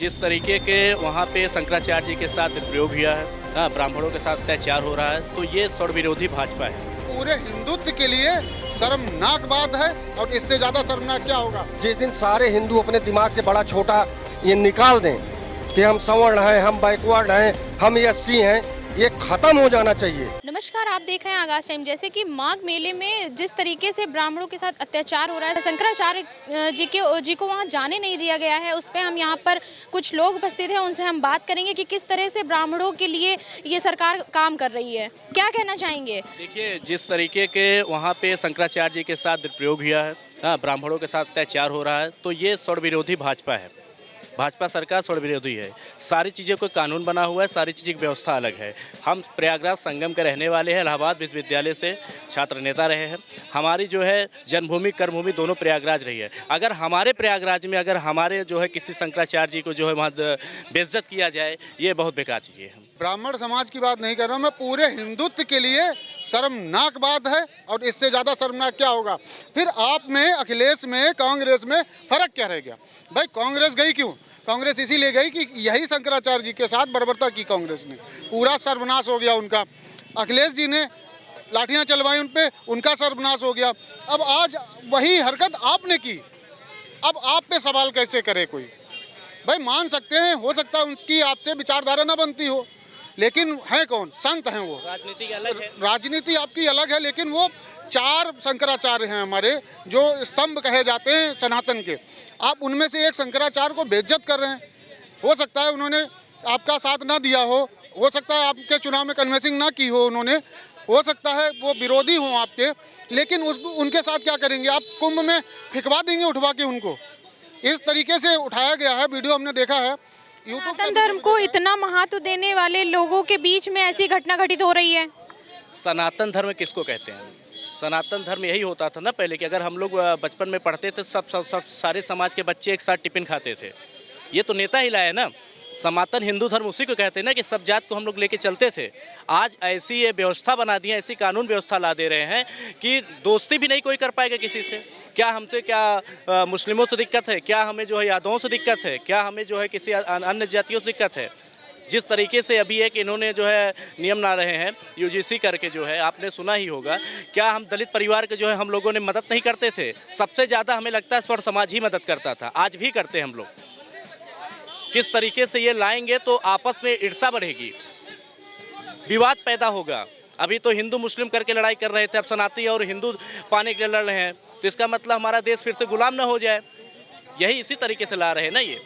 जिस तरीके के वहाँ पे शंकराचार्य जी के साथ दुरुपयोग हुआ है, हाँ, ब्राह्मणों के साथ अत्याचार हो रहा है, तो ये स्वर्ण विरोधी भाजपा है। पूरे हिंदुत्व के लिए शर्मनाक बात है और इससे ज्यादा शर्मनाक क्या होगा। जिस दिन सारे हिंदू अपने दिमाग से बड़ा छोटा ये निकाल दें कि हम सवर्ण हैं, हम बैकवर्ड हैं, हम एससी हैं, ये खत्म हो जाना चाहिए। नमस्कार, आप देख रहे हैं आगाज टाइम। जैसे कि माघ मेले में जिस तरीके से ब्राह्मणों के साथ अत्याचार हो रहा है, शंकराचार्य जी को वहां जाने नहीं दिया गया है, उस पे हम यहां पर कुछ लोग उपस्थित हैं, उनसे हम बात करेंगे कि किस तरह से ब्राह्मणों के लिए ये सरकार काम कर रही है। क्या कहना चाहेंगे? देखिए, जिस तरीके के वहाँ पे शंकराचार्य जी के साथ दुरुपयोग हुआ है, हाँ, ब्राह्मणों के साथ अत्याचार हो रहा है, तो ये स्वर्ण विरोधी भाजपा है। भाजपा सरकार स्वर्ण विरोधी है। सारी चीज़ों को कानून बना हुआ है, सारी चीज़ों की व्यवस्था अलग है। हम प्रयागराज संगम के रहने वाले हैं, इलाहाबाद विश्वविद्यालय से छात्र नेता रहे हैं। हमारी जो है जन्मभूमि कर्मभूमि दोनों प्रयागराज रही है। अगर हमारे प्रयागराज में अगर हमारे जो है किसी शंकराचार्य जी को जो है वहाँ बेइज्जत किया जाए, ये बहुत बेकार चीज़ है। ब्राह्मण समाज की बात नहीं कर रहा, मैं पूरे हिंदुत्व के लिए शर्मनाक बात है और इससे ज्यादा शर्मनाक क्या होगा। फिर आप में, अखिलेश में, कांग्रेस में फर्क क्या रह गया? भाई कांग्रेस गई क्यों? कांग्रेस इसीलिए गई कि यही शंकराचार्य जी के साथ बर्बरता की कांग्रेस ने, पूरा सर्वनाश हो गया उनका। अखिलेश जी ने लाठियां चलवाई उन पे, उनका सर्वनाश हो गया। अब आज वही हरकत आपने की, अब आप पे सवाल कैसे करे कोई? भाई मान सकते हैं, हो सकता है उनकी आपसे विचारधारा ना बनती हो, लेकिन है कौन? संत हैं वो। राजनीति अलग है। राजनीति आपकी अलग है, लेकिन वो 4 शंकराचार्य हैं हमारे, जो स्तंभ कहे जाते हैं सनातन के। आप उनमें से एक शंकराचार्य को बेइज्जत कर रहे हैं। हो सकता है उन्होंने आपका साथ ना दिया हो सकता है आपके चुनाव में कन्वेंसिंग ना की हो उन्होंने, हो सकता है वो विरोधी हो आपके, लेकिन उनके साथ क्या करेंगे आप? कुंभ में फिकवा देंगे उठवा के उनको। इस तरीके से उठाया गया है, वीडियो हमने देखा है। सनातन धर्म को इतना महत्व देने वाले लोगों के बीच में ऐसी घटना घटित हो रही है। सनातन धर्म किसको कहते हैं? सनातन धर्म यही होता था ना पहले कि अगर हम लोग बचपन में पढ़ते थे, सब सारे समाज के बच्चे एक साथ टिफिन खाते थे। ये तो नेता ही लाए ना। सनातन हिंदू धर्म उसी को कहते हैं ना कि सब जात को हम लोग लेके चलते थे। आज ऐसी ये व्यवस्था बना दी है, ऐसी कानून व्यवस्था ला दे रहे हैं कि दोस्ती भी नहीं कोई कर पाएगा किसी से। क्या हमसे क्या मुस्लिमों से दिक्कत है? क्या हमें जो है यादवों से दिक्कत है? क्या हमें जो है किसी अन्य जातियों से दिक्कत है? जिस तरीके से अभी एक इन्होंने जो है नियम ला रहे हैं यूजीसी करके, जो है आपने सुना ही होगा। क्या हम दलित परिवार के जो है हम लोगों ने मदद नहीं करते थे? सबसे ज़्यादा हमें लगता है स्वर्ण समाज ही मदद करता था, आज भी करते हैं हम लोग। किस तरीके से ये लाएंगे तो आपस में ईर्ष्या बढ़ेगी, विवाद पैदा होगा। अभी तो हिंदू मुस्लिम करके लड़ाई कर रहे थे, अब सनातनी और हिंदू पाने के लिए लड़ रहे हैं, तो इसका मतलब हमारा देश फिर से गुलाम ना हो जाए। यही इसी तरीके से ला रहे हैं ना ये,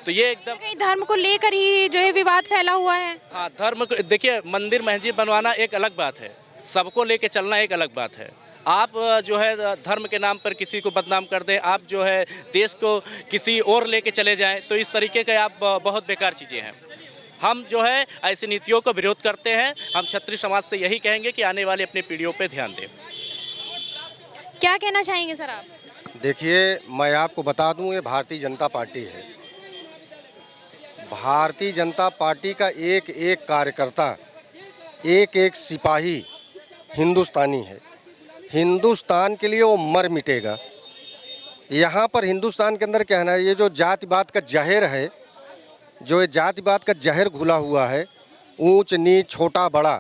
तो ये एकदम धर्म को लेकर ही जो है विवाद फैला हुआ है। हाँ, धर्म को देखिए, मंदिर मस्जिद बनवाना एक अलग बात है, सबको लेके चलना एक अलग बात है। आप जो है धर्म के नाम पर किसी को बदनाम कर दें, आप जो है देश को किसी और लेके चले जाएं, तो इस तरीके के आप बहुत बेकार चीज़ें हैं। हम जो है ऐसी नीतियों का विरोध करते हैं। हम क्षत्रिय समाज से यही कहेंगे कि आने वाली अपनी पीढ़ियों पे ध्यान दें। क्या कहना चाहेंगे सर आप? देखिए, मैं आपको बता दूं, ये भारतीय जनता पार्टी है। भारतीय जनता पार्टी का एक एक कार्यकर्ता, एक एक सिपाही हिंदुस्तानी है। हिंदुस्तान के लिए वो मर मिटेगा। यहाँ पर हिंदुस्तान के अंदर क्या है ना, ये जो जातिवाद का जहर है, जो ये जातिवाद का जहर घुला हुआ है, ऊंच नीच छोटा बड़ा,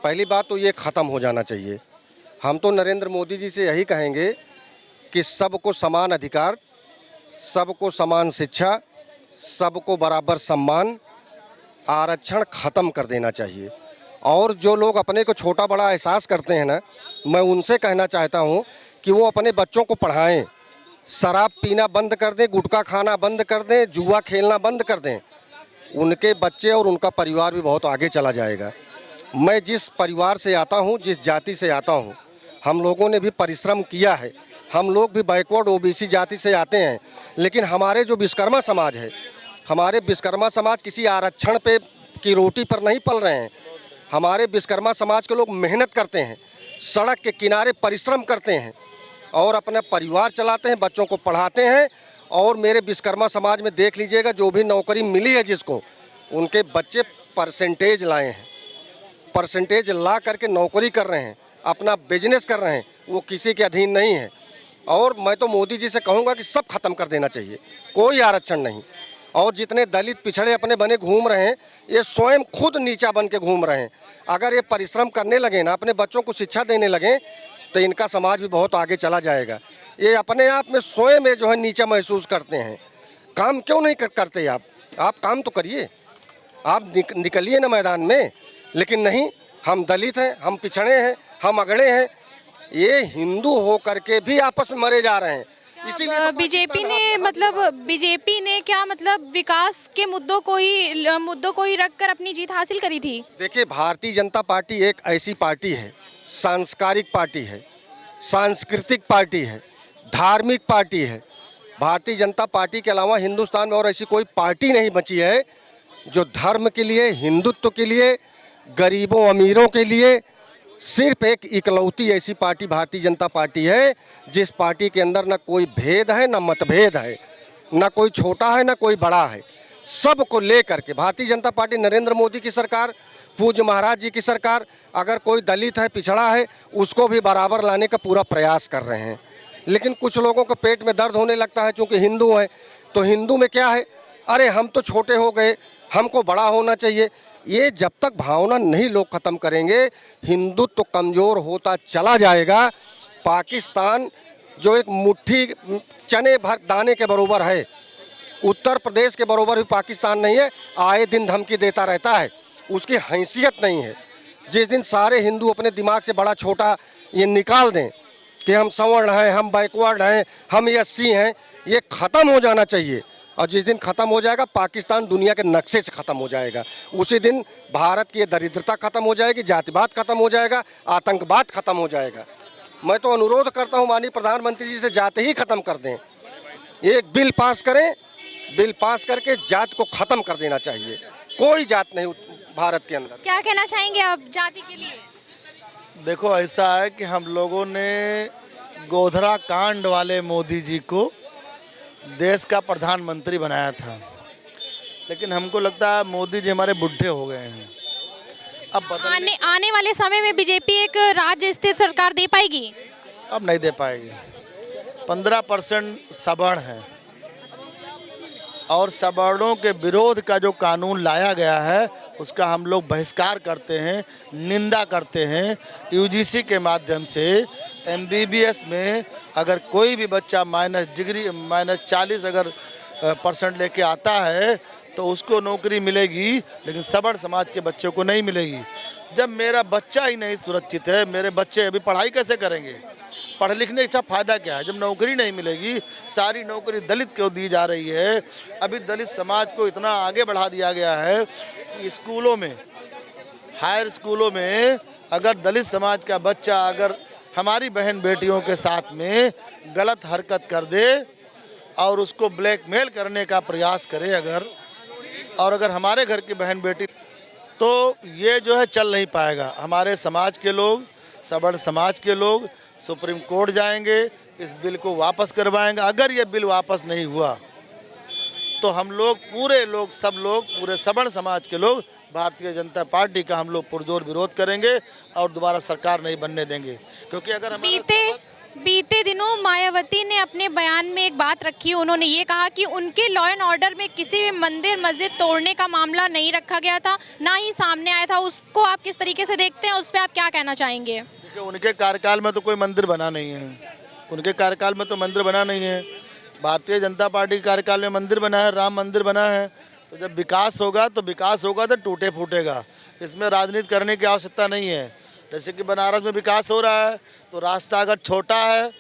पहली बात तो ये ख़त्म हो जाना चाहिए। हम तो नरेंद्र मोदी जी से यही कहेंगे कि सबको समान अधिकार, सबको समान शिक्षा, सबको बराबर सम्मान, आरक्षण ख़त्म कर देना चाहिए। और जो लोग अपने को छोटा बड़ा एहसास करते हैं ना, मैं उनसे कहना चाहता हूँ कि वो अपने बच्चों को पढ़ाएं, शराब पीना बंद कर दें, गुटखा खाना बंद कर दें, जुआ खेलना बंद कर दें। उनके बच्चे और उनका परिवार भी बहुत आगे चला जाएगा। मैं जिस परिवार से आता हूँ, जिस जाति से आता हूँ, हम लोगों ने भी परिश्रम किया है। हम लोग भी बैकवर्ड ओबीसी जाति से आते हैं, लेकिन हमारे जो विश्वकर्मा समाज है, हमारे विश्वकर्मा समाज किसी आरक्षण पे की रोटी पर नहीं पल रहे हैं। हमारे विश्वकर्मा समाज के लोग मेहनत करते हैं, सड़क के किनारे परिश्रम करते हैं और अपना परिवार चलाते हैं, बच्चों को पढ़ाते हैं। और मेरे विश्वकर्मा समाज में देख लीजिएगा, जो भी नौकरी मिली है जिसको, उनके बच्चे परसेंटेज लाए हैं, परसेंटेज ला करके नौकरी कर रहे हैं, अपना बिजनेस कर रहे हैं, वो किसी के अधीन नहीं है। और मैं तो मोदी जी से कहूँगा कि सब खत्म कर देना चाहिए, कोई आरक्षण नहीं। और जितने दलित पिछड़े अपने बने घूम रहे हैं, ये स्वयं खुद नीचा बन के घूम रहे हैं। अगर ये परिश्रम करने लगे ना, अपने बच्चों को शिक्षा देने लगे, तो इनका समाज भी बहुत आगे चला जाएगा। ये अपने आप में स्वयं ये जो है नीचा महसूस करते हैं। काम क्यों नहीं करते आप काम तो करिए, आप निकलिए ना मैदान में। लेकिन नहीं, हम दलित हैं, हम पिछड़े हैं, हम अगड़े हैं, ये हिंदू हो करके भी आपस में मरे जा रहे हैं। इसीलिए बीजेपी ने क्या मतलब विकास के मुद्दों को ही रखकर अपनी जीत हासिल करी थी? देखिए, भारतीय जनता पार्टी एक ऐसी पार्टी है, सांस्कारिक पार्टी है, सांस्कृतिक पार्टी है, धार्मिक पार्टी है। भारतीय जनता पार्टी के अलावा हिंदुस्तान में और ऐसी कोई पार्टी नहीं बची है जो धर्म के लिए, हिंदुत्व के लिए, गरीबों अमीरों के लिए, सिर्फ एक इकलौती ऐसी पार्टी भारतीय जनता पार्टी है जिस पार्टी के अंदर न कोई भेद है, न मतभेद है, न कोई छोटा है, न कोई बड़ा है। सबको लेकर के भारतीय जनता पार्टी, नरेंद्र मोदी की सरकार, पूज्य महाराज जी की सरकार, अगर कोई दलित है, पिछड़ा है, उसको भी बराबर लाने का पूरा प्रयास कर रहे हैं। लेकिन कुछ लोगों को पेट में दर्द होने लगता है, चूँकि हिंदू है, तो हिंदू में क्या है, अरे हम तो छोटे हो गए, हमको बड़ा होना चाहिए। ये जब तक भावना नहीं लोग ख़त्म करेंगे, हिंदुत्व तो कमज़ोर होता चला जाएगा। पाकिस्तान जो एक मुट्ठी चने भर दाने के बराबर है, उत्तर प्रदेश के बराबर भी पाकिस्तान नहीं है, आए दिन धमकी देता रहता है, उसकी हैसियत नहीं है। जिस दिन सारे हिंदू अपने दिमाग से बड़ा छोटा ये निकाल दें कि हम सवर्ण हैं, हम बैकवर्ड हैं, हम एससी हैं, ये ख़त्म हो जाना चाहिए। और जिस दिन ख़त्म हो जाएगा, पाकिस्तान दुनिया के नक्शे से ख़त्म हो जाएगा। उसी दिन भारत की दरिद्रता ख़त्म हो जाएगी, जातिवाद ख़त्म हो जाएगा, आतंकवाद ख़त्म हो जाएगा। मैं तो अनुरोध करता हूं माननीय प्रधानमंत्री जी से, जाति ही ख़त्म कर दें, एक बिल पास करें, बिल पास करके जात को ख़त्म कर देना चाहिए। कोई जात नहीं भारत के अंदर। क्या कहना चाहेंगे आप जाति के लिए? देखो, ऐसा है कि हम लोगों ने गोधरा कांड वाले मोदी जी को देश का प्रधानमंत्री बनाया था, लेकिन हमको लगता है मोदी जी हमारे बुढ़े हो गए हैं। अब आने वाले समय में बीजेपी एक राज्य स्थित सरकार दे पाएगी? अब नहीं दे पाएगी। 15% सवर्ण है, और सवर्णों के विरोध का जो कानून लाया गया है उसका हम लोग बहिष्कार करते हैं, निंदा करते हैं। यूजीसी के माध्यम से एमबीबीएस में अगर कोई भी बच्चा -40 अगर % लेके आता है तो उसको नौकरी मिलेगी, लेकिन सवर्ण समाज के बच्चों को नहीं मिलेगी। जब मेरा बच्चा ही नहीं सुरक्षित है, मेरे बच्चे अभी पढ़ाई कैसे करेंगे? पढ़ लिखने का फ़ायदा क्या है जब नौकरी नहीं मिलेगी? सारी नौकरी दलित को दी जा रही है। अभी दलित समाज को इतना आगे बढ़ा दिया गया है कि स्कूलों में, हायर स्कूलों में अगर दलित समाज का बच्चा अगर हमारी बहन बेटियों के साथ में गलत हरकत कर दे और उसको ब्लैकमेल करने का प्रयास करे अगर हमारे घर की बहन बेटी, तो ये जो है चल नहीं पाएगा। हमारे समाज के लोग, सवर्ण समाज के लोग सुप्रीम कोर्ट जाएंगे, इस बिल को वापस करवाएंगे। अगर ये बिल वापस नहीं हुआ तो हम लोग सब लोग पूरे सवर्ण समाज के लोग भारतीय जनता पार्टी का हम लोग पुरजोर विरोध करेंगे और दोबारा सरकार नहीं बनने देंगे। क्योंकि अगर बीते दिनों मायावती ने अपने बयान में एक बात रखी, उन्होंने ये कहा कि उनके लॉ एंड ऑर्डर में किसी भी मंदिर मस्जिद तोड़ने का मामला नहीं रखा गया था, ना ही सामने आया था। उसको आप किस तरीके से देखते हैं, उस पर आप क्या कहना चाहेंगे? देखिए, उनके कार्यकाल में तो कोई मंदिर बना नहीं है, उनके कार्यकाल में तो मंदिर बना नहीं है। भारतीय जनता पार्टी के कार्यकाल में मंदिर बना है, राम मंदिर बना है। तो जब विकास होगा तो टूटे फूटेगा, इसमें राजनीति करने की आवश्यकता नहीं है। जैसे कि बनारस में विकास हो रहा है, तो रास्ता अगर छोटा है,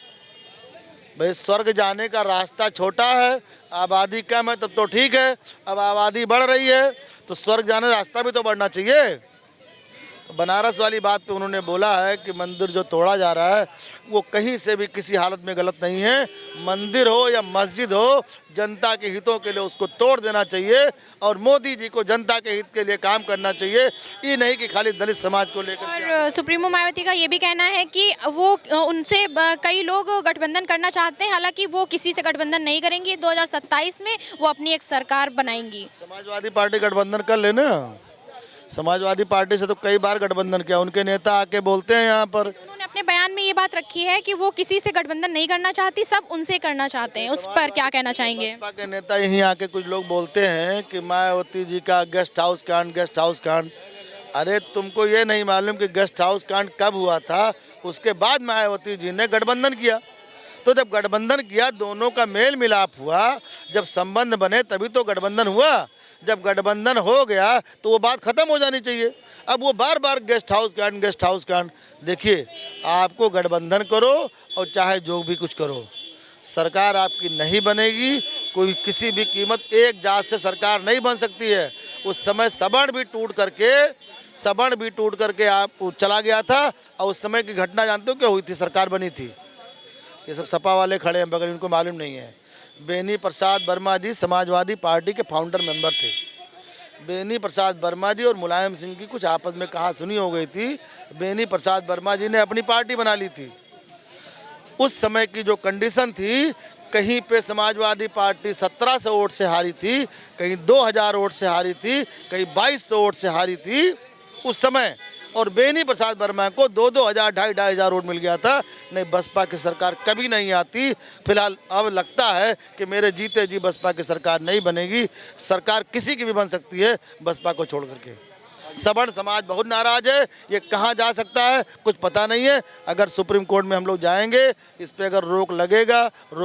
भाई स्वर्ग जाने का रास्ता छोटा है, आबादी कम है, तब तो ठीक है। अब आबादी बढ़ रही है तो स्वर्ग जाने रास्ता भी तो बढ़ना चाहिए। बनारस वाली बात पे उन्होंने बोला है कि मंदिर जो तोड़ा जा रहा है वो कहीं से भी किसी हालत में गलत नहीं है। मंदिर हो या मस्जिद हो, जनता के हितों के लिए उसको तोड़ देना चाहिए और मोदी जी को जनता के हित के लिए काम करना चाहिए, ये नहीं कि खाली दलित समाज को लेकर। और सुप्रीमो मायावती का ये भी कहना है कि वो उनसे कई लोग गठबंधन करना चाहते हैं, हालांकि वो किसी से गठबंधन नहीं करेंगी। 2027 में वो अपनी एक सरकार बनाएंगी। समाजवादी पार्टी गठबंधन कर लेना, समाजवादी पार्टी से तो कई बार गठबंधन किया, उनके नेता आके बोलते हैं यहाँ पर। उन्होंने अपने बयान में ये बात रखी है कि वो किसी से गठबंधन नहीं करना चाहती, सब उनसे करना चाहते हैं। उस पर क्या कहना चाहेंगे? बसपा के नेता यहीं आके कुछ लोग बोलते हैं कि मायावती जी का गेस्ट हाउस कांड। अरे तुमको ये नहीं मालूम कि गेस्ट हाउस कांड कब हुआ था? उसके बाद मायावती जी ने गठबंधन किया। तो जब गठबंधन किया, दोनों का मेल मिलाप हुआ, जब संबंध बने तभी तो गठबंधन हुआ। जब गठबंधन हो गया तो वो बात खत्म हो जानी चाहिए। अब वो बार बार गेस्ट हाउस कांड। देखिए, आपको गठबंधन करो और चाहे जो भी कुछ करो, सरकार आपकी नहीं बनेगी। कोई किसी भी कीमत, एक जात से सरकार नहीं बन सकती है। उस समय सवर्ण भी टूट करके आप चला गया था, और उस समय की घटना जानते हो क्या हुई थी? सरकार बनी थी। ये सब सपा वाले खड़े हैं बगल, इनको मालूम नहीं है। बेनी प्रसाद वर्मा जी समाजवादी पार्टी के फाउंडर मेंबर थे। बेनी प्रसाद वर्मा जी और मुलायम सिंह की कुछ आपस में कहा सुनी हो गई थी। बेनी प्रसाद वर्मा जी ने अपनी पार्टी बना ली थी। उस समय की जो कंडीशन थी, कहीं पे समाजवादी पार्टी 1700 वोट से हारी थी, कहीं 2000 वोट से हारी थी, कहीं 2200 वोट से हारी थी उस समय। और बेनी प्रसाद वर्मा को 2-2 हज़ार 2,500 वोट मिल गया था। नहीं, बसपा की सरकार कभी नहीं आती। फिलहाल अब लगता है कि मेरे जीते जी बसपा की सरकार नहीं बनेगी। सरकार किसी की भी बन सकती है, बसपा को छोड़ करके। सवर्ण समाज बहुत नाराज है। ये कहाँ जा सकता है कुछ पता नहीं है। अगर सुप्रीम कोर्ट में हम लोग जाएंगे, इस पे अगर रोक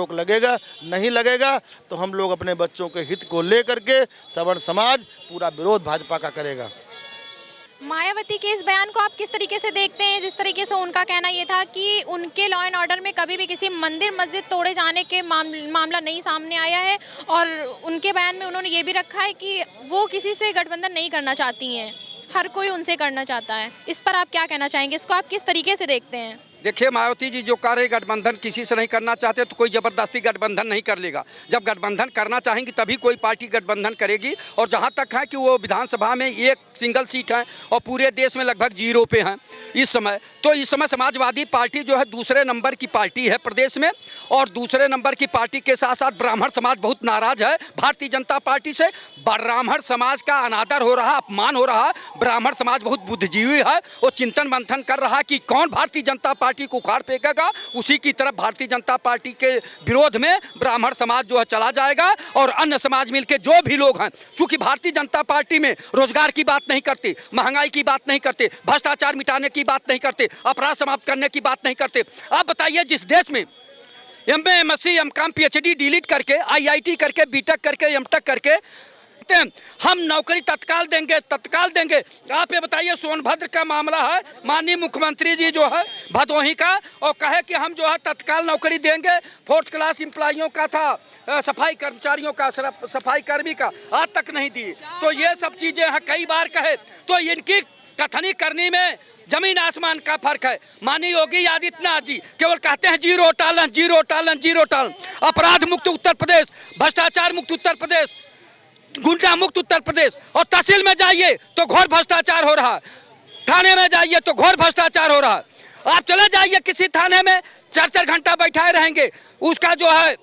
लगेगा, नहीं लगेगा तो हम लोग अपने बच्चों के हित को लेकर के सवर्ण समाज पूरा विरोध भाजपा का करेगा। मायावती के इस बयान को आप किस तरीके से देखते हैं? जिस तरीके से उनका कहना ये था कि उनके लॉ एंड ऑर्डर में कभी भी किसी मंदिर मस्जिद तोड़े जाने के मामला नहीं सामने आया है, और उनके बयान में उन्होंने ये भी रखा है कि वो किसी से गठबंधन नहीं करना चाहती हैं, हर कोई उनसे करना चाहता है। इस पर आप क्या कहना चाहेंगे? इसको आप किस तरीके से देखते हैं? देखिए, मायावती जी जो कह रहे गठबंधन किसी से नहीं करना चाहते, तो कोई ज़बरदस्ती गठबंधन नहीं कर लेगा। जब गठबंधन करना चाहेंगी तभी कोई पार्टी गठबंधन करेगी। और जहां तक है कि वो विधानसभा में एक सिंगल सीट है और पूरे देश में लगभग 0 पे हैं इस समय। तो इस समय समाजवादी पार्टी जो है दूसरे नंबर की पार्टी है प्रदेश में, और दूसरे नंबर की पार्टी के साथ साथ ब्राह्मण समाज बहुत नाराज है भारतीय जनता पार्टी से। ब्राह्मण समाज का अनादर हो रहा, अपमान हो रहा। ब्राह्मण समाज बहुत बुद्धिजीवी है, वो चिंतन मंथन कर रहा कि कौन भारतीय जनता पार्टी को उखाड़ फेंकेगा, उसी की तरफ भारतीय जनता पार्टी के विरोध में ब्राह्मण समाज जो है चला जाएगा। और अन्य समाज मिलकर जो भी लोग हैं, चूंकि भारतीय जनता पार्टी में रोजगार की बात नहीं करते, महंगाई की बात नहीं करते, भ्रष्टाचार मिटाने की बात नहीं करते, अपराध समाप्त करने की बात नहीं करते। आप बताइए, जिस देश में MA MSc MCom PhD delete करके, IIT करके, BTech करके, MTech करके हम नौकरी तत्काल देंगे। आप ये बताइए, सोनभद्र का मामला है, माननीय मुख्यमंत्री जी जो है भदोही का, और कहे कि हम जो है तत्काल नौकरी देंगे। 4th क्लास एम्प्लॉइयों का था, सफाई कर्मचारियों का, सफाई कर्मी का, आज तक नहीं दी। तो ये सब चीजें हैं, कई बार कहे। तो इनकी कथनी करनी में जमीन आसमान का फर्क है। माननीय योगी आदित्यनाथ जी केवल कहते हैं जीरो टॉलरेंस, अपराध मुक्त उत्तर प्रदेश, भ्रष्टाचार मुक्त उत्तर प्रदेश, गुंडा मुक्त उत्तर प्रदेश। और तहसील में जाइए तो घोर भ्रष्टाचार हो रहा है, थाने में जाइए तो घोर भ्रष्टाचार हो रहा है। आप चले जाइए किसी थाने में, 4-4 घंटा बैठाए रहेंगे, उसका जो है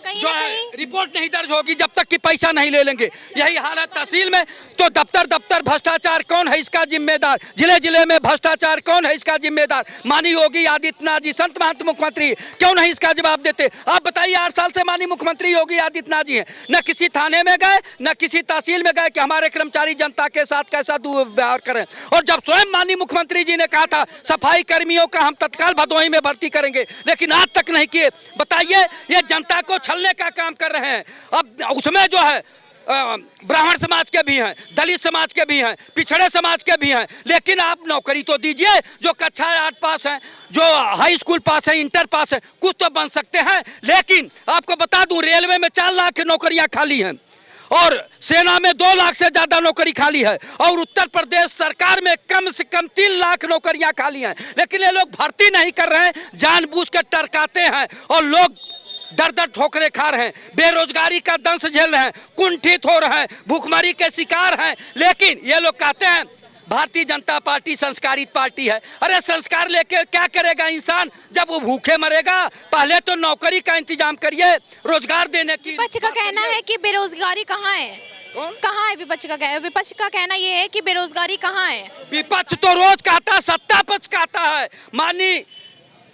रिपोर्ट नहीं दर्ज होगी जब तक कि पैसा नहीं ले लेंगे। यही हालत तहसील में। तो दफ्तर भ्रष्टाचार कौन है इसका जिम्मेदार? जिले में भ्रष्टाचार कौन है इसका जिम्मेदार? माननीय योगी आदित्यनाथ जी, संत महंत मुख्यमंत्री, क्यों नहीं इसका जवाब देते? आप बताइए, 8 साल से माननीय मुख्यमंत्री योगी आदित्यनाथ जी हैं, न किसी थाने में गए, न किसी तहसील में गए कि हमारे कर्मचारी जनता के साथ कैसा दुर्व्यवहार करें। और जब स्वयं माननीय मुख्यमंत्री जी ने कहा था सफाई कर्मियों का हम तत्काल भदोही में भर्ती करेंगे, लेकिन आज तक नहीं किए। बताइए, ये जनता को छलने का काम कर रहे हैं। अब उसमें जो है ब्राह्मण समाज के भी हैं, दलित समाज के भी हैं, पिछड़े समाज के भी हैं, लेकिन आप नौकरी तो दीजिए। जो कक्षा 8 पास हैं, जो हाई स्कूल पास है, इंटर पास है, कुछ तो बन सकते हैं। लेकिन आपको बता दूं, रेलवे में 4 लाख नौकरियां खाली हैं, और सेना में 2 लाख से ज्यादा नौकरी खाली है, और उत्तर प्रदेश सरकार में कम से कम 3 लाख नौकरियां खाली हैं। लेकिन ये लोग भर्ती नहीं कर रहे हैं, जानबूझ कर टरकाते हैं, और लोग दर ठोकरे खा रहे हैं, बेरोजगारी का दंश झेल रहे हैं, कुंठित हो रहे हैं, भूखमरी के शिकार हैं। लेकिन ये लोग कहते हैं भारतीय जनता पार्टी संस्कारित पार्टी है। अरे संस्कार लेके क्या करेगा इंसान जब वो भूखे मरेगा? पहले तो नौकरी का इंतजाम करिए, रोजगार देने की। विपक्ष का कहना है कि बेरोजगारी कहाँ है? कहाँ है विपक्ष का कहना? विपक्ष का कहना ये है कि बेरोजगारी कहाँ है? विपक्ष तो रोज कहता है, सत्ता पक्ष कहता है। माननीय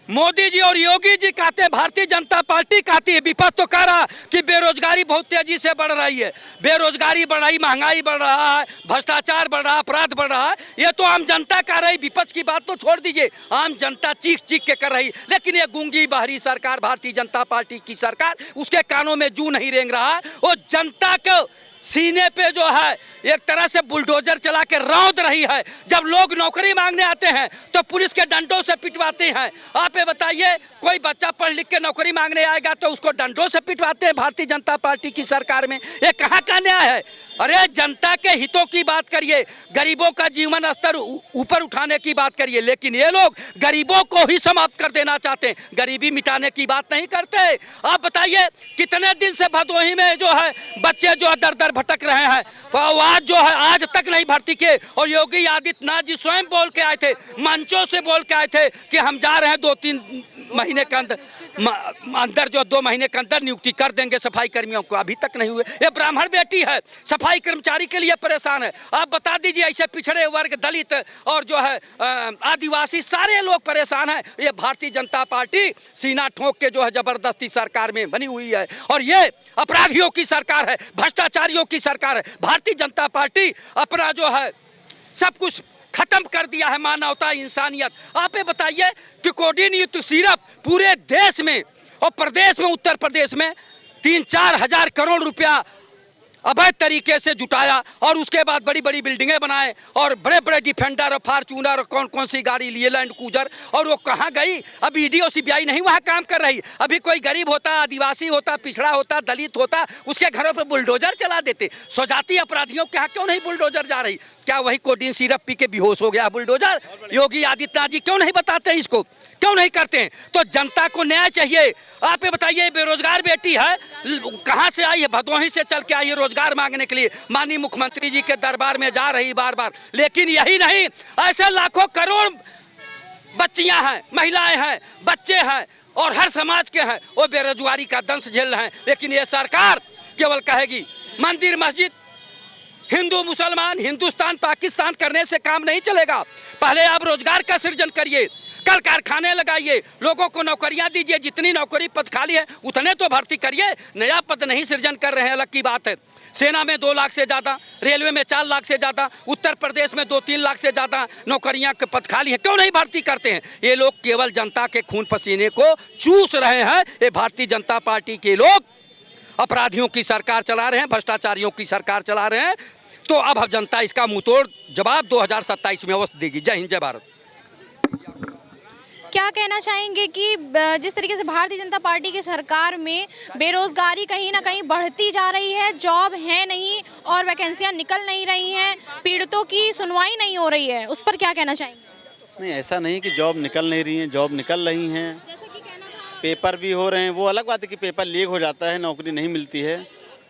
मोदी जी और योगी जी कहते हैं, भारतीय जनता पार्टी कहती है। विपक्ष तो कह रहा कि बेरोजगारी बहुत तेजी से बढ़ रही है, बेरोजगारी बढ़ रही, महंगाई बढ़ रहा है, भ्रष्टाचार बढ़ रहा है, अपराध बढ़ रहा है। ये तो आम जनता कह रही, विपक्ष की बात तो छोड़ दीजिए, आम जनता चीख चीख के कर रही। लेकिन ये गूंगी बहरी सरकार, भारतीय जनता पार्टी की सरकार, उसके कानों में जू नहीं रेंग रहा है। वो जनता को सीने पे जो है एक तरह से बुलडोजर चला के रौंद रही है। जब लोग नौकरी मांगने आते हैं तो पुलिस के डंडों से पिटवाते हैं। आप ये बताइए, कोई बच्चा पढ़ लिख के नौकरी मांगने आएगा तो उसको डंडों से पिटवाते हैं भारतीय जनता पार्टी की सरकार में। ये कहाँ का न्याय है? अरे जनता के हितों की बात करिए, गरीबों का जीवन स्तर ऊपर उठाने की बात करिए। लेकिन ये लोग गरीबों को ही समाप्त कर देना चाहते हैं, गरीबी मिटाने की बात नहीं करते। आप बताइए, कितने दिन से भदोही में जो है बच्चे जो दर दर भटक रहे हैं, आज जो है आज तक नहीं भर्ती किए। और योगी आदित्यनाथ जी स्वयं बोल के आए थे, मंचों से बोल के आए थे कि हम जा रहे हैं 2-3 महीने के अंदर जो 2 महीने के अंदर नियुक्ति कर देंगे सफाई कर्मियों को। अभी तक नहीं हुए। ये ब्राह्मण बेटी है, सफाई कर्मचारी के लिए परेशान है। आप बता दीजिए, ऐसे पिछड़े वर्ग, दलित और जो है आदिवासी सारे लोग परेशान हैं। ये भारतीय जनता पार्टी सीना ठोक के जो है जबरदस्ती सरकार में बनी हुई है। और ये अपराधियों की सरकार है, भ्रष्टाचारियों की सरकार है। भारतीय जनता पार्टी अपना जो है सब कुछ खत्म कर दिया है, मानवता, इंसानियत। आप ये बताइए कि कोऑर्डिनेट सिर्फ पूरे देश में और प्रदेश में, उत्तर प्रदेश में 3-4 हजार करोड़ रुपया अवैध तरीके से जुटाया और उसके बाद बड़ी बड़ी बिल्डिंगें बनाए और बड़े बड़े डिफेंडर और फार्चूनर और कौन कौन सी गाड़ी लिए, लैंड क्रूजर। और वो कहाँ गई? अभी ईडी और सीबीआई नहीं वहाँ काम कर रही। अभी कोई गरीब होता, आदिवासी होता, पिछड़ा होता, दलित होता, उसके घरों पर बुलडोजर चला देते। स्वजाति अपराधियों के यहाँ क्यों नहीं बुलडोजर जा रही? क्या वही कोडीन सिरप पी के बेहोश हो गया बुलडोजर? योगी आदित्यनाथ जी क्यों नहीं बताते हैं इसको, क्यों नहीं करते हैं? तो जनता को न्याय चाहिए। आप ये बताइए, बेरोजगार बेटी है, कहाँ से आई है? भदोही से चल के आई है रोजगार मांगने के लिए, माननीय मुख्यमंत्री जी के दरबार में जा रही बार बार। लेकिन यही नहीं, ऐसे लाखों करोड़ बच्चियां हैं, महिलाएं हैं, बच्चे हैं और हर समाज के हैं, वो बेरोजगारी का दंश झेल रहे हैं। लेकिन ये सरकार केवल कहेगी मंदिर मस्जिद, हिंदू मुसलमान, हिंदुस्तान पाकिस्तान करने से काम नहीं चलेगा। पहले आप रोजगार का सृजन करिए, कल कारखाने लगाइए, लोगों को नौकरियां दीजिए, जितनी नौकरी पद खाली है उतने तो भर्ती करिए। नया पद नहीं सृजन कर रहे हैं, अलग की बात है। सेना में 2 लाख से ज़्यादा, रेलवे में 4 लाख से ज़्यादा, उत्तर प्रदेश में 2-3 लाख से ज़्यादा नौकरियां के पद खाली हैं, क्यों नहीं भर्ती करते हैं? ये लोग केवल जनता के खून पसीने को चूस रहे हैं। ये भारतीय जनता पार्टी के लोग अपराधियों की सरकार चला रहे हैं, भ्रष्टाचारियों की सरकार चला रहे हैं। तो अब जनता इसका मुंहतोड़ जवाब 2027 में अवश्य देगी। जय हिंद, जय भारत। क्या कहना चाहेंगे कि जिस तरीके से भारतीय जनता पार्टी की सरकार में बेरोजगारी कहीं ना कहीं बढ़ती जा रही है, जॉब है नहीं और वैकेंसियां निकल नहीं रही हैं, पीड़ितों की सुनवाई नहीं हो रही है, उस पर क्या कहना चाहेंगे? नहीं, ऐसा नहीं कि जॉब निकल नहीं रही हैं, जॉब निकल रही हैं, जैसे कि कहना था, पेपर भी हो रहे हैं। वो अलग बात है कि पेपर लीक हो जाता है, नौकरी नहीं मिलती है,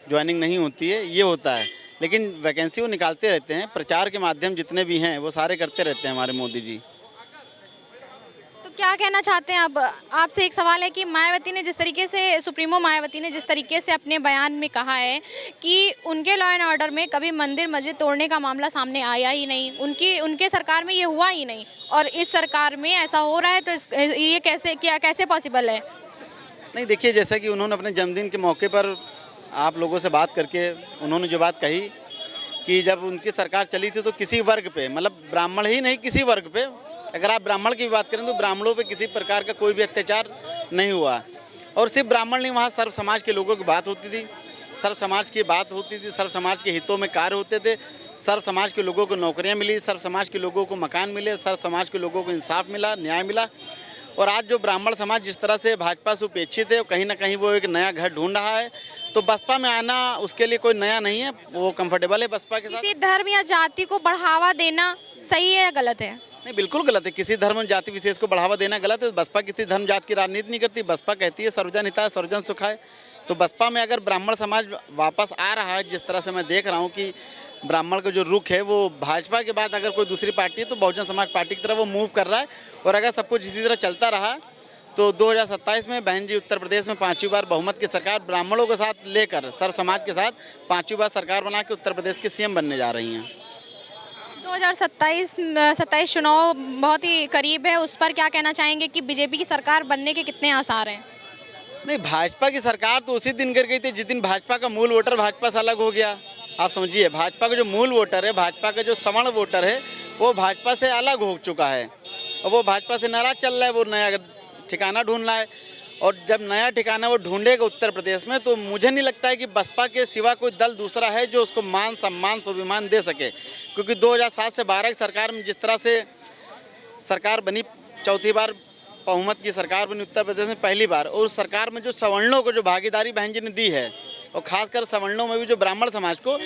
ज्वाइनिंग नहीं होती है, ये होता है। लेकिन वैकेंसी वो निकालते रहते हैं, प्रचार के माध्यम जितने भी हैं वो सारे करते रहते हैं हमारे मोदी जी। तो क्या कहना चाहते हैं? अब आपसे एक सवाल है कि मायावती ने जिस तरीके से, सुप्रीमो मायावती ने जिस तरीके से अपने बयान में कहा है कि उनके लॉ एंड ऑर्डर में कभी मंदिर मस्जिद तोड़ने का मामला सामने आया ही नहीं, उनके सरकार में ये हुआ ही नहीं, और इस सरकार में ऐसा हो रहा है, तो ये कैसे पॉसिबल है? नहीं, देखिए, जैसा कि उन्होंने अपने जन्मदिन के मौके पर आप लोगों से बात करके उन्होंने जो बात कही कि जब उनकी सरकार चली थी तो किसी वर्ग पे, मतलब ब्राह्मण ही नहीं, किसी वर्ग पे, अगर आप ब्राह्मण की बात करें तो ब्राह्मणों पे किसी प्रकार का कोई भी अत्याचार नहीं हुआ। और सिर्फ ब्राह्मण नहीं, वहाँ सर्व समाज के लोगों की बात होती थी, सर्व समाज की बात होती थी, सर्व समाज के हितों में कार्य होते थे, सर्व समाज के लोगों को नौकरियाँ मिली, सर्व समाज के लोगों को मकान मिले, सर्व समाज के लोगों को इंसाफ मिला, न्याय मिला। और आज जो ब्राह्मण समाज जिस तरह से भाजपा से उपेक्षित है, कहीं ना कहीं वो एक नया घर ढूंढ रहा है। तो बसपा में आना उसके लिए कोई नया नहीं है, वो कंफर्टेबल है बसपा के साथ। किसी धर्म या जाति को बढ़ावा देना सही है या गलत है? नहीं, बिल्कुल गलत है। किसी धर्म जाति विशेष को बढ़ावा देना गलत है। बसपा किसी धर्म जाति की राजनीति नहीं करती। बसपा कहती है सर्वजन हिताय सर्वजन सुखाय। तो बसपा में अगर ब्राह्मण समाज वापस आ रहा है, जिस तरह से मैं देख रहा हूँ कि ब्राह्मण का जो रुख है वो भाजपा के बाद अगर कोई दूसरी पार्टी है तो बहुजन समाज पार्टी की तरफ वो मूव कर रहा है। और अगर सब कुछ इसी तरह चलता रहा तो 2027 में बहन जी उत्तर प्रदेश में 5वीं बार बहुमत की सरकार ब्राह्मणों के साथ लेकर सर समाज के साथ 5वीं बार सरकार बना के उत्तर प्रदेश की सीएम बनने जा रही हैं। 2027 चुनाव बहुत ही करीब है, उस पर क्या कहना चाहेंगे कि बीजेपी की सरकार बनने के कितने आसार हैं? नहीं, भाजपा की सरकार तो उसी दिन गिर गई थी जिस दिन भाजपा का मूल वोटर भाजपा से अलग हो गया। आप समझिए, भाजपा का जो मूल वोटर है, भाजपा का जो सवर्ण वोटर है, वो भाजपा से अलग हो चुका है और वो भाजपा से नाराज चल रहा है। वो नया ठिकाना ढूंढ रहा है और जब नया ठिकाना वो ढूंढेगा उत्तर प्रदेश में, तो मुझे नहीं लगता है कि बसपा के सिवा कोई दल दूसरा है जो उसको मान सम्मान स्वाभिमान दे सके। क्योंकि 2007 से 12 की सरकार में जिस तरह से सरकार बनी, चौथी बार बहुमत की सरकार बनी उत्तर प्रदेश में पहली बार, और उस सरकार में जो सवर्णों को जो भागीदारी बहन जी ने दी है, और खासकर सवर्णों में भी जो ब्राह्मण समाज को,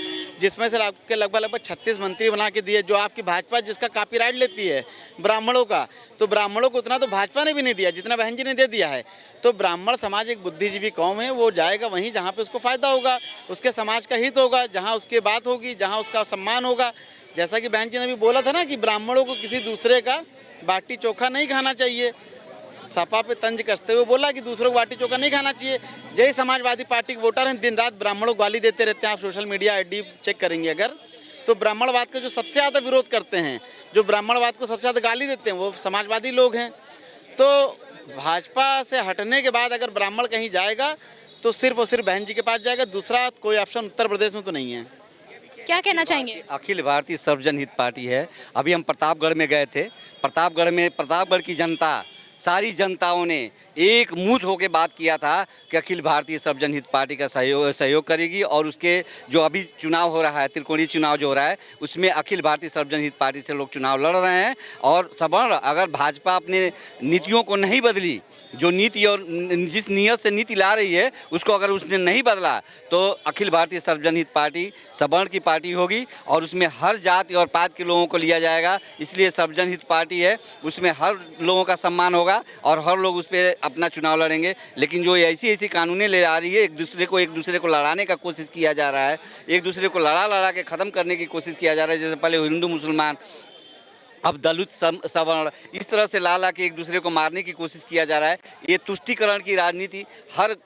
जिसमें से आपके लगभग 36 मंत्री बना के दिए, जो आपकी भाजपा जिसका कॉपीराइट लेती है ब्राह्मणों का, तो ब्राह्मणों को उतना तो भाजपा ने भी नहीं दिया जितना बहन जी ने दे दिया है। तो ब्राह्मण समाज एक बुद्धिजीवी कौम है, वो जाएगा वहीं जहाँ पे उसको फ़ायदा होगा, उसके समाज का हित होगा, जहाँ उसकी बात होगी, जहाँ उसका सम्मान होगा। जैसा कि बहन जी ने भी बोला था ना कि ब्राह्मणों को किसी दूसरे का बाटी चोखा नहीं खाना चाहिए, सपा पे तंज कसते हुए बोला कि दूसरों को बाटी चोखा नहीं खाना चाहिए। यही समाजवादी पार्टी के वोटर हैं, दिन रात ब्राह्मणों को गाली देते रहते हैं। आप सोशल मीडिया आईडी चेक करेंगे अगर, तो ब्राह्मणवाद का जो सबसे ज़्यादा विरोध करते हैं, जो ब्राह्मणवाद को सबसे ज़्यादा गाली देते हैं, वो समाजवादी लोग हैं। तो भाजपा से हटने के बाद अगर ब्राह्मण कहीं जाएगा तो सिर्फ और सिर्फ बहन जी के पास जाएगा, दूसरा कोई ऑप्शन उत्तर प्रदेश में तो नहीं है। क्या कहना चाहेंगे? अखिल भारतीय सर्वजन हित पार्टी है। अभी हम प्रतापगढ़ में गए थे। प्रतापगढ़ की जनता, सारी जनताओं ने एक मुठ होकर बात किया था कि अखिल भारतीय सर्वजन हित पार्टी का सहयोग करेगी, और उसके जो अभी चुनाव हो रहा है, त्रिकोणीय चुनाव जो हो रहा है, उसमें अखिल भारतीय सर्वजन हित पार्टी से लोग चुनाव लड़ रहे हैं। और सवर्ण, अगर भाजपा अपने नीतियों को नहीं बदली, जो नीति और जिस नीयत से नीति ला रही है उसको अगर उसने नहीं बदला, तो अखिल भारतीय सर्वजन हित पार्टी सवर्ण की पार्टी होगी और उसमें हर जाति और पात के लोगों को लिया जाएगा। इसलिए सर्वजन हित पार्टी है, उसमें हर लोगों का सम्मान होगा और हर लोग उस पर अपना चुनाव लड़ेंगे। लेकिन जो ऐसी कानूनें ले आ रही है, एक दूसरे को लड़ाने का कोशिश किया जा रहा है, एक दूसरे को लड़ा के ख़त्म करने की कोशिश किया जा रहा है। जैसे पहले हिंदू मुसलमान, अब दलित सवर्ण, इस तरह से ला के एक दूसरे को मारने की कोशिश किया जा रहा है। ये तुष्टीकरण की राजनीति हर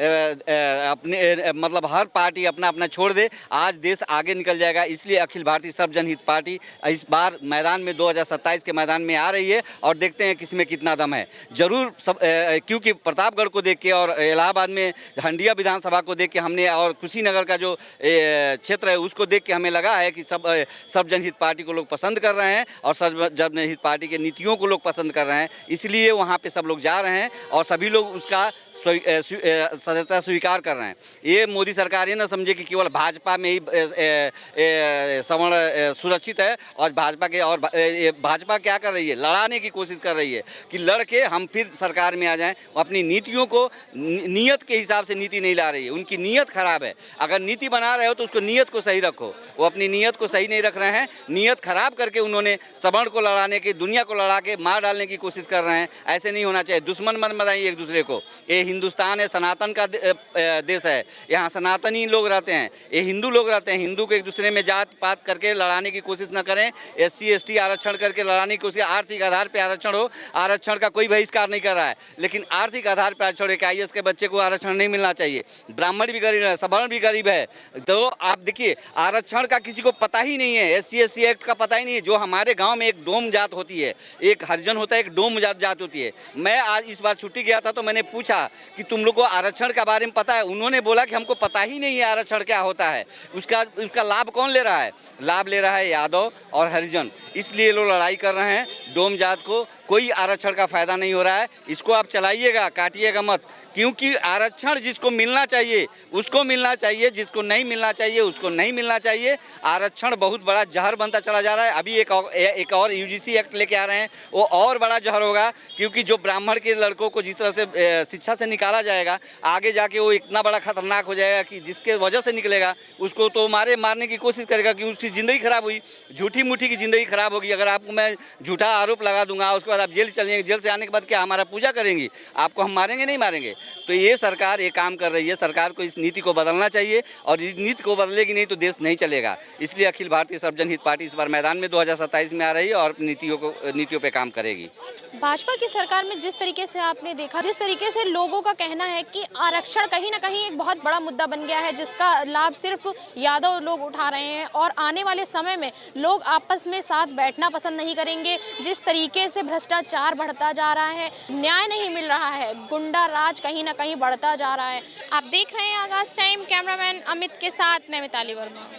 अपने मतलब हर पार्टी अपना अपना छोड़ दे, आज देश आगे निकल जाएगा। इसलिए अखिल भारतीय सर्वजन हित पार्टी इस बार मैदान में 2027 के मैदान में आ रही है और देखते हैं किसमें कितना दम है। जरूर क्योंकि प्रतापगढ़ को देख के और इलाहाबाद में हंडिया विधानसभा को देख के हमने, और कुशीनगर का जो क्षेत्र है उसको देख के हमें लगा है कि सर्वजन हित पार्टी को लोग पसंद कर रहे हैं और सर्वजन हित पार्टी के नीतियों को लोग पसंद कर रहे हैं। इसलिए वहाँ पे सब लोग जा रहे हैं और सभी लोग उसका सदस्यता स्वीकार कर रहे हैं। ये मोदी सरकार ये ना समझे कि केवल भाजपा में ही सवर्ण सुरक्षित है और भाजपा क्या कर रही है, लड़ाने की कोशिश कर रही है कि लड़के हम फिर सरकार में आ जाएं। अपनी नीतियों को नियत के हिसाब से नीति नहीं ला रही है, उनकी नीयत खराब है। अगर नीति बना रहे हो तो उसको नियत को सही रखो। वो अपनी नियत को सही नहीं रख रहे हैं, नियत खराब करके उन्होंने सवर्ण को लड़ाने की, दुनिया को लड़ा के मार डालने की कोशिश कर रहे हैं। ऐसे नहीं होना चाहिए। दुश्मन मत बनाइए एक दूसरे को। ये हिंदुस्तान है, सनातन का देश है, यहाँ सनातनी लोग रहते हैं, ये हिंदू लोग रहते हैं। हिंदू को एक दूसरे में जात पात करके लड़ाने की कोशिश न करें। SC ST आरक्षण करके लड़ाने की कोशिश, आर्थिक आधार पर आरक्षण हो, आरक्षण का कोई बहिष्कार नहीं कर रहा है, लेकिन आर्थिक आधार पर आरक्षण, एक IAS के बच्चे को आरक्षण नहीं मिलना चाहिए। ब्राह्मण भी गरीब है, सवर्ण भी गरीब है। तो आप देखिए, आरक्षण का किसी को पता ही नहीं है, SC ST एक्ट का पता ही नहीं है। जो हमारे गाँव में एक डोम जात होती है, एक हरिजन होता है, एक डोम जात होती है। मैं आज इस बार छुट्टी गया था तो मैंने पूछा कि तुम लोग को आरक्षण के बारे में पता है? उन्होंने बोला कि हमको पता ही नहीं है आरक्षण क्या होता है, उसका लाभ कौन ले रहा है? लाभ ले रहा है यादव और हरिजन। इसलिए लोग लड़ाई कर रहे हैं। डोम जात को कोई आरक्षण का फायदा नहीं हो रहा है। इसको आप चलाइएगा, काटिएगा मत, क्योंकि आरक्षण जिसको मिलना चाहिए उसको मिलना चाहिए, जिसको नहीं मिलना चाहिए उसको नहीं मिलना चाहिए। आरक्षण बहुत बड़ा जहर बनता चला जा रहा है। अभी एक और UGC एक्ट लेके आ रहे हैं, वो और बड़ा जहर होगा, क्योंकि जो ब्राह्मण के लड़कों को जिस तरह से शिक्षा से निकाला जाएगा, आगे जाके वो इतना बड़ा खतरनाक हो जाएगा कि जिसके वजह से निकलेगा उसको तो मारने की कोशिश करेगा कि उसकी ज़िंदगी खराब हुई, झूठी मूठी की ज़िंदगी खराब होगी। अगर आपको मैं झूठा आरोप लगा दूंगा, उसके बाद आप जेल चले जाएंगे, जेल से आने के बाद क्या हमारा पूजा करेंगी? आपको हम मारेंगे नहीं मारेंगे? तो ये सरकार ये काम कर रही है। सरकार को इस नीति को बदलना चाहिए, और इस नीति को बदलेगी नहीं तो देश नहीं चलेगा। इसलिए अखिल भारतीय सर्वजन हित पार्टी इस बार मैदान में 2027 में आ रही है और नीतियों पे काम करेगी। भाजपा की सरकार में जिस तरीके से आपने देखा, जिस तरीके से लोगों का कहना है कि आरक्षण कहीं ना कहीं एक बहुत बड़ा मुद्दा बन गया है, जिसका लाभ सिर्फ यादव लोग उठा रहे हैं, और आने वाले समय में लोग आपस में साथ बैठना पसंद नहीं करेंगे। जिस तरीके से भ्रष्टाचार बढ़ता जा रहा है, न्याय नहीं मिल रहा है, गुंडा राज कहीं ना कहीं बढ़ता जा रहा है। आप देख रहे हैं आगाज टाइम, कैमरामैन अमित के साथ मैं मिताली वर्मा।